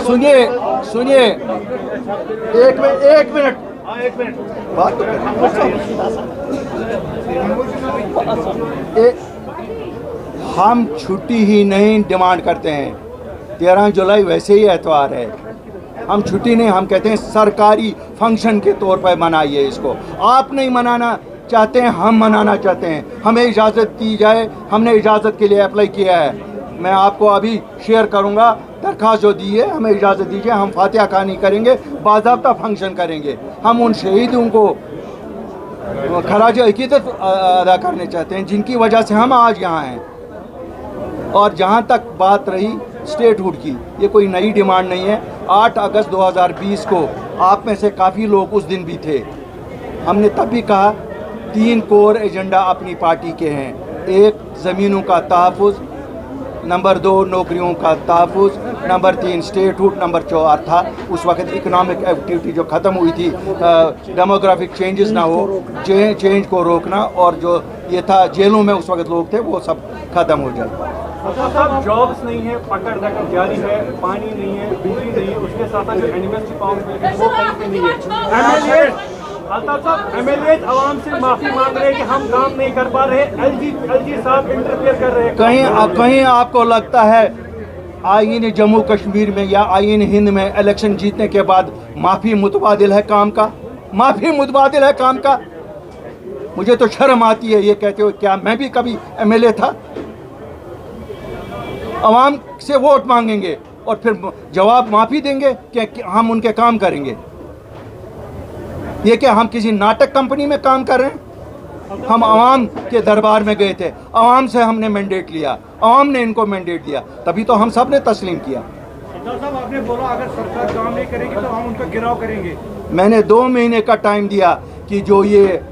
सुनिए एक मिनट बात तो हम छुट्टी ही नहीं डिमांड करते हैं। 13 जुलाई वैसे ही एतवार है, हम छुट्टी नहीं, हम कहते हैं सरकारी फंक्शन के तौर पर मनाइए इसको। आप नहीं मनाना चाहते हैं, हम मनाना चाहते हैं, हमें इजाज़त दी जाए। हमने इजाज़त के लिए अप्लाई किया है, मैं आपको अभी शेयर करूंगा दरख्वास्त जो दी है। हमें इजाज़त दीजिए, हम फातिहा खानी करेंगे, बाज़ाब्ता फंक्शन करेंगे। हम उन शहीदों को खराज अक़ीदत अदा करने चाहते हैं जिनकी वजह से हम आज यहाँ हैं। और जहाँ तक बात रही स्टेटहुड की, ये कोई नई डिमांड नहीं है। 8 अगस्त 2020 को आप में से काफ़ी लोग उस दिन भी थे, हमने तब भी कहा 3 कोर एजेंडा अपनी पार्टी के हैं। 1 ज़मीनों का तहफ़्फ़ुज़, नंबर 2 नौकरियों का तहफ़्फ़ुज़, नंबर 3 स्टेटहुड, नंबर 4 था उस वक्त इकोनॉमिक एक्टिविटी जो ख़त्म हुई थी, डेमोग्राफिक चेंजेस ना हो, चेंज को रोकना, और जो ये था जेलों में उस वक्त लोग थे वो सब ख़त्म हो जाए। साहब जॉब्स नहीं है, पकड़ धक्कर जारी है, पानी नहीं है, बिजली नहीं है, उसके साथ साथ जो एनिमल्स पावर वो कहीं पे नहीं है। अल्ताफ साहब एमएलए आवाम से माफी मांग रहे हैं कि हम काम नहीं कर पा रहे, एलजी साहब इंटरफेयर कर रहे हैं। कहीं आपको लगता है आईन जम्मू कश्मीर में या आईन हिंद में इलेक्शन जीतने के बाद माफी मुतबादिल है काम का? माफी मुतबादिल है काम का? मुझे तो शर्म आती है ये कहते हुए। क्या मैं भी कभी एमएलए था? अवाम से वोट मांगेंगे और फिर जवाब माफी देंगे कि हम उनके काम करेंगे? ये क्या हम किसी नाटक कंपनी में काम कर रहे हैं? हम अवाम के दरबार में गए थे, अवाम से हमने मैंडेट लिया, अवाम ने इनको मैंडेट दिया, तभी तो हम सब ने तस्लीम किया। साहब आपने बोला अगर सरकार काम नहीं करेगी तो हम उनका गिराव करेंगे। मैंने 2 महीने का टाइम दिया कि जो ये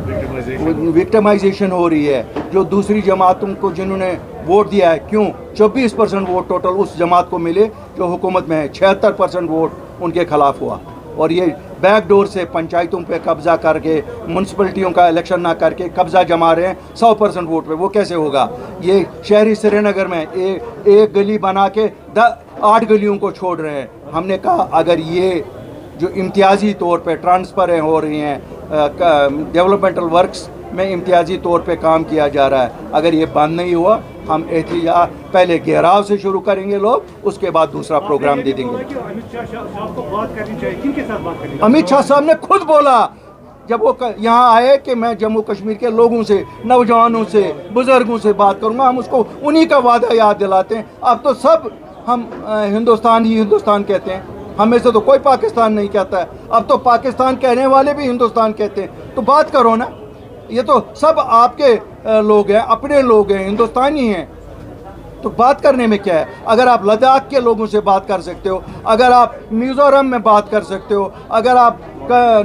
विक्टिमाइजेशन हो रही है, जो दूसरी जमातों को जिन्होंने वोट दिया है, क्यों 24% वोट टोटल उस जमात को मिले जो हुकूमत में है, 76% वोट उनके खिलाफ हुआ। और ये बैकडोर से पंचायतों पे कब्जा करके, म्यूनसिपलिटियों का इलेक्शन ना करके कब्जा जमा रहे हैं 100% वोट पे, वो कैसे होगा? ये शहरी श्रीनगर में एक गली बना के 8 गलियों को छोड़ रहे हैं। हमने कहा अगर ये जो इम्तियाजी तौर पे ट्रांसफ़र हो रही हैं, डेवलपमेंटल वर्क्स में इम्तियाजी तौर पे काम किया जा रहा है, अगर ये बंद नहीं हुआ हम एहतिजाज पहले घेराव से शुरू करेंगे लोग, उसके बाद दूसरा प्रोग्राम दे देंगे। अमित शाह साहब ने खुद बोला जब वो यहाँ आए कि मैं जम्मू कश्मीर के लोगों से, नौजवानों से, बुजुर्गों से बात करूँगा। हम उसको उन्हीं का वादा याद दिलाते हैं। अब तो सब हम हिंदुस्तान ही हिंदुस्तान कहते हैं, हमें से तो कोई पाकिस्तान नहीं कहता है। अब तो पाकिस्तान कहने वाले भी हिंदुस्तान कहते हैं। तो बात करो ना, ये तो सब आपके लोग हैं, अपने लोग हैं, हिंदुस्तानी हैं, तो बात करने में क्या है? अगर आप लद्दाख के लोगों से बात कर सकते हो, अगर आप मिज़ोरम में बात कर सकते हो, अगर आप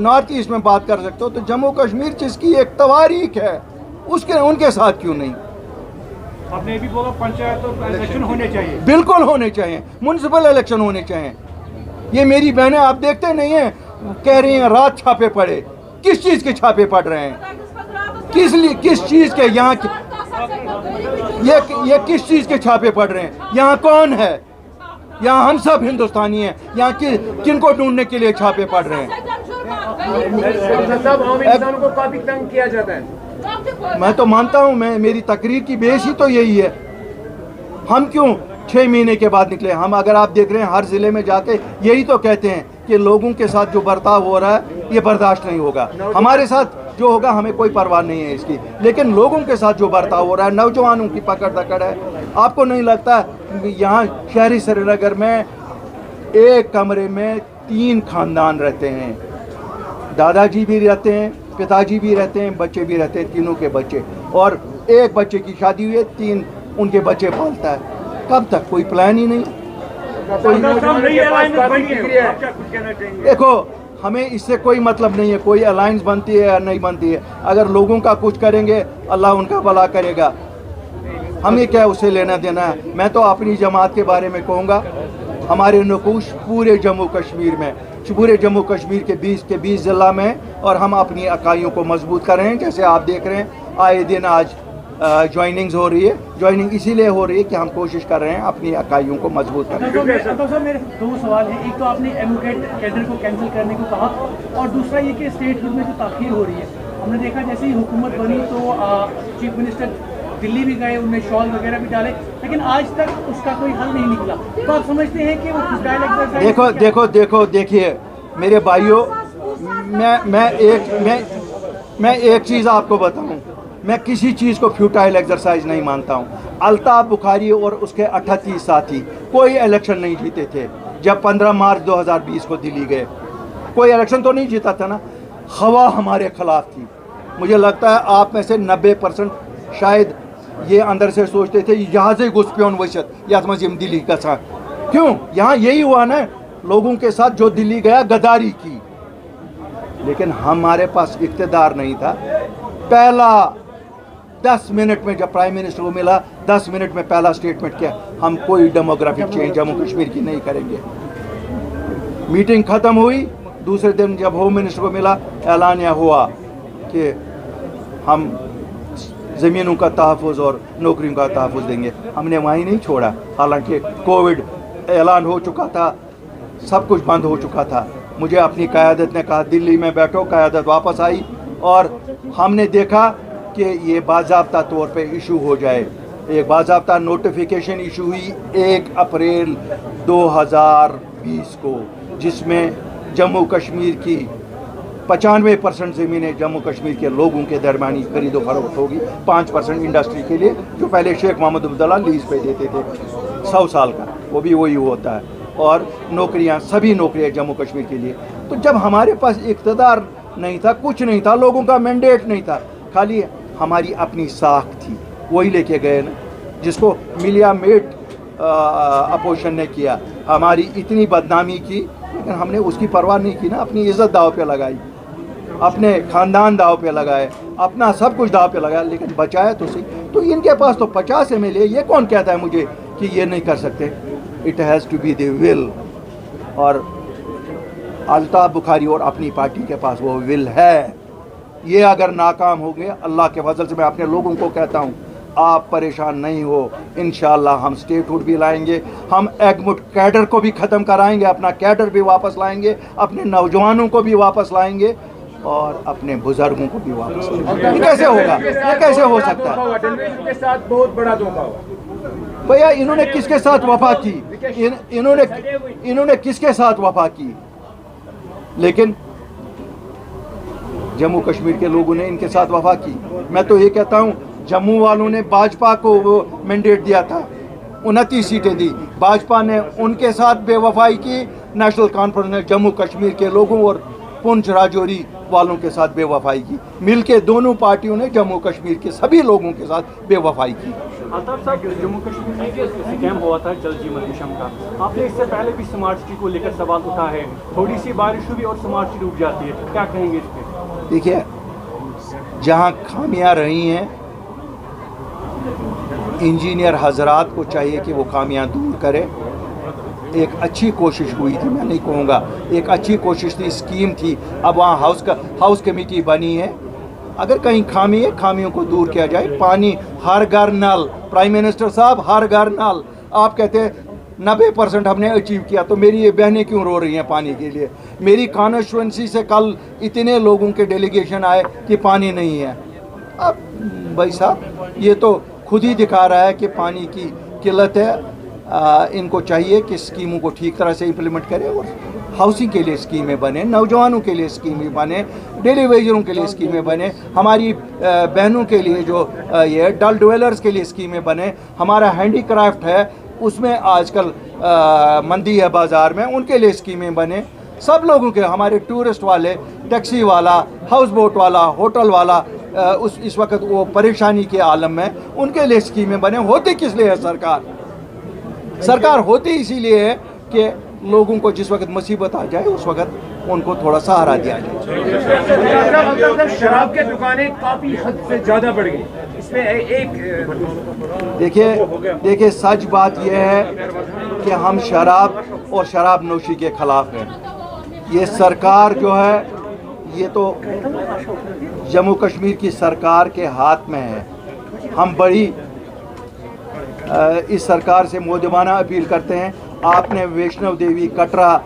नॉर्थ ईस्ट में बात कर सकते हो, तो जम्मू कश्मीर जिसकी एक तवारीख है उसके उनके साथ क्यों नहीं? आपने भी बोला पंचायत और इलेक्शन होने चाहिए। बिल्कुल होने चाहिए, म्युनिसिपल इलेक्शन होने चाहिए। ये मेरी बहनें आप देखते नहीं हैं, कह रही हैं रात छापे पड़े। किस चीज़ के छापे पड़ रहे हैं? किस लिए, किस चीज़ के? यहाँ ये किस चीज़ के छापे पड़ रहे हैं? यहाँ कौन है? यहाँ हम सब हिंदुस्तानी हैं। यहाँ किनको ढूंढने के लिए छापे पड़ रहे हैं? इंसानों को काफी तंग किया जाता है। मैं तो मानता हूँ, मेरी तकरीर की बेस ही तो यही है। हम क्यों 6 महीने के बाद निकले? हम, अगर आप देख रहे हैं, हर ज़िले में जाके यही तो कहते हैं कि लोगों के साथ जो बर्ताव हो रहा है ये बर्दाश्त नहीं होगा। हमारे साथ जो होगा हमें कोई परवाह नहीं है इसकी, लेकिन लोगों के साथ जो बर्ताव हो रहा है, नौजवानों की पकड़ धकड़ है। आपको नहीं लगता यहाँ शहरी श्रीनगर में एक कमरे में 3 खानदान रहते हैं? दादाजी भी रहते हैं, पिताजी भी रहते हैं, बच्चे भी रहते हैं, तीनों के बच्चे, और एक बच्चे की शादी हुई है, 3 उनके बच्चे पालता है। कब तक? कोई प्लान ही नहीं। देखो, हमें इससे कोई मतलब नहीं है कोई अलायंस बनती है या नहीं बनती है। अगर लोगों का कुछ करेंगे अल्लाह उनका भला करेगा, हमें क्या उससे लेना देना है। मैं तो अपनी जमात के बारे में कहूँगा, हमारे नकूश पूरे जम्मू कश्मीर में, पूरे जम्मू कश्मीर के 20 ज़िला में, और हम अपनी इकाइयों को मजबूत कर रहे हैं। जैसे आप देख रहे हैं आए दिन आज ज्वाइनिंग्स हो रही है। ज्वाइनिंग इसीलिए हो रही है कि हम कोशिश कर रहे हैं अपनी इकाइयों को मजबूत करने की। तो सर मेरे दो सवाल हैं, एक तो आपने एमोकेट कैडर को कैंसिल करने को कहा, और दूसरा ये कि स्टेटहुड में जो ताख़ीर हो रही है, हमने देखा जैसे ही हुकूमत बनी तो चीफ मिनिस्टर दिल्ली भी गए, उनने शॉल वगैरह भी डाले, लेकिन आज तक उसका कोई हल नहीं निकला। तो आप समझते हैं कि वो फुटाइल एक्सरसाइज? देखिए मेरे भाइयों, मैं एक चीज़ आपको बताऊं, मैं किसी चीज़ को फ्यूटाइल एक्सरसाइज नहीं मानता हूं। अल्ताफ बुखारी और उसके 38 साथी कोई इलेक्शन नहीं जीते थे जब 15 मार्च 2020 को दिल्ली गए। कोई इलेक्शन तो नहीं जीता था ना। हवा हमारे खिलाफ थी। मुझे लगता है आप में से 90% शायद ये अंदर से सोचते थे यहाँ से घुस पियोन वशत याद मजिम दिल्ली का साथ। क्यों? यहाँ यही हुआ ना, लोगों के साथ जो दिल्ली गया गद्दारी की। लेकिन हमारे पास इख्तियार नहीं था। पहला 10 मिनट में जब प्राइम मिनिस्टर को मिला, 10 मिनट में पहला स्टेटमेंट किया, हम कोई डेमोग्राफिक चेंज जम्मू कश्मीर की नहीं करेंगे। मीटिंग ख़त्म हुई, दूसरे दिन जब होम मिनिस्टर को मिला, ऐलानिया हुआ कि हम ज़मीनों का तहफ़्फ़ुज़ और नौकरियों का तहफ़्फ़ुज़ देंगे। हमने वहीं नहीं छोड़ा, हालांकि कोविड ऐलान हो चुका था, सब कुछ बंद हो चुका था। मुझे अपनी क़यादत ने कहा दिल्ली में बैठो, क़यादत वापस आई और हमने देखा कि ये बाज़ाब्ता तौर पे इशू हो जाए। एक बाज़ाब्ता नोटिफिकेशन इशू हुई 1 अप्रैल 2020 को, जिसमें जम्मू कश्मीर की 95% ज़मीनें जम्मू कश्मीर के लोगों के दरमियानी खरीदो फरोख्त होगी, 5% इंडस्ट्री के लिए, जो पहले शेख मोहम्मद अब्दुल्ला लीज़ पे देते थे 100 साल का, वो भी वही होता है। और नौकरियां, सभी नौकरियां जम्मू कश्मीर के लिए। तो जब हमारे पास इक़्तिदार नहीं था, कुछ नहीं था, लोगों का मैंडेट नहीं था, खाली हमारी अपनी साख थी, वही लेके गए ना, जिसको मिलिया मेट अपोजिशन ने किया। हमारी इतनी बदनामी की, लेकिन हमने उसकी परवाह नहीं की ना। अपनी इज़्ज़त दाव पे लगाई, अपने ख़ानदान दाव पे लगाए, अपना सब कुछ दाव पे लगाया, लेकिन बचाया तो सही। तो इनके पास तो 50 MLA, ये कौन कहता है मुझे कि ये नहीं कर सकते? It has to be the will. और अल्ताफ बुखारी और अपनी पार्टी के पास वो विल है। ये अगर नाकाम हो गया, अल्लाह के फजल से मैं अपने लोगों को कहता हूँ, आप परेशान नहीं हो, इंशाअल्लाह हम स्टेटहुड भी लाएंगे, हम एगमुट कैडर को भी ख़त्म कराएंगे, अपना कैडर भी वापस लाएंगे, अपने नौजवानों को भी वापस लाएंगे और अपने बुजुर्गों को भी वापस लाएंगे। ये कैसे होगा? ये कैसे हो सकता है? साथ बहुत बड़ा धोखा हुआ भैया। इन्होंने किसके साथ वफा की? इन्होंने किसके साथ वफा की? लेकिन जम्मू कश्मीर के लोगों ने इनके साथ वफा की। मैं तो ये कहता हूँ, जम्मू वालों ने भाजपा को वो मैंडेट दिया था, 29 सीटें दी, भाजपा ने उनके साथ बेवफाई की। नेशनल कॉन्फ्रेंस ने जम्मू कश्मीर के लोगों और पुंछ राजौरी वालों के साथ बेवफाई की। मिलके दोनों पार्टियों ने जम्मू कश्मीर के सभी लोगों के साथ बेवफाई की। अल्ताफ साहब, जम्मू कश्मीर में जो स्कैम हुआ था जल जीवन मिशन का, आपने इससे पहले भी स्मार्ट सिटी को लेकर सवाल उठा है। थोड़ी सी बारिश हुई और स्मार्ट सिटी डूब जाती है, क्या कहेंगे इस पर? देखिए, जहाँ खामियां रही हैं, इंजीनियर हजरात को चाहिए कि वो खामियां दूर करें। एक अच्छी कोशिश हुई थी, मैं नहीं कहूँगा, एक अच्छी कोशिश थी, स्कीम थी। अब वहाँ हाउस कमेटी बनी है। अगर कहीं खामी है, खामियों को दूर किया जाए। पानी हर घर नल, प्राइम मिनिस्टर साहब, हर घर नल। आप कहते हैं 90% हमने अचीव किया, तो मेरी ये बहनें क्यों रो रही हैं पानी के लिए? मेरी कॉन्स्टिट्यूंसी से कल इतने लोगों के डेलीगेशन आए कि पानी नहीं है। अब भाई साहब, ये तो खुद ही दिखा रहा है कि पानी की किल्लत है। इनको चाहिए कि स्कीमों को ठीक तरह से इम्प्लीमेंट करें और हाउसिंग के लिए स्कीमें बने, नौजवानों के लिए स्कीमें बने, डेली वेजरों के लिए स्कीमें बने, हमारी बहनों के लिए जो ये डल डवेलर्स के लिए स्कीमें बने। हमारा हैंडीक्राफ्ट है, उसमें आजकल मंदी है बाज़ार में, उनके लिए स्कीमें बने। सब लोगों के, हमारे टूरिस्ट वाले, टैक्सी वाला, हाउस बोट वाला, होटल वाला, इस वक्त वो परेशानी के आलम में, उनके लिए स्कीमें बने। होती किस लिए है सरकार? सरकार होती इसीलिए है कि लोगों को जिस वक्त मुसीबत आ जाए उस वक्त उनको थोड़ा सहारा दिया जाए। शराब की दुकानें काफी हद से ज्यादा बढ़ गई, इसमें एक देखिए सच बात यह है कि हम शराब और शराब नोशी के खिलाफ हैं। ये सरकार जो है, ये तो जम्मू कश्मीर की सरकार के हाथ में है हम बड़ी इस सरकार से मोदबाना अपील करते हैं। आपने वैष्णव देवी कटरा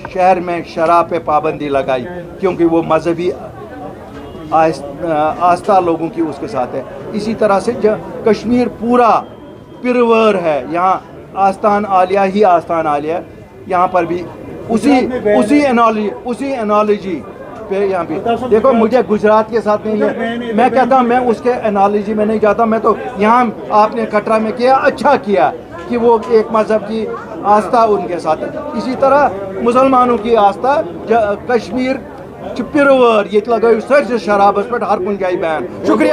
शहर में शराब पे पाबंदी लगाई क्योंकि वो मजहबी आस्था लोगों की उसके साथ है। इसी तरह से कश्मीर पूरा पिरवर है, यहाँ आस्थान आलिया ही आस्थान आलिया, यहाँ पर भी उसी एनालॉजी पे यहाँ भी देखो, मुझे गुजरात के साथ नहीं है, मैं कहता हूँ मैं उसके एनालॉजी में नहीं जाता, मैं तो यहाँ आपने कटरा में किया, अच्छा किया कि वो एक मज़हब की आस्था उनके साथ है। इसी तरह मुसलमानों की आस्था कश्मीर पिरवर ये लगाई सर से शराबस पर हर कुन जाए बैन। शुक्रिया।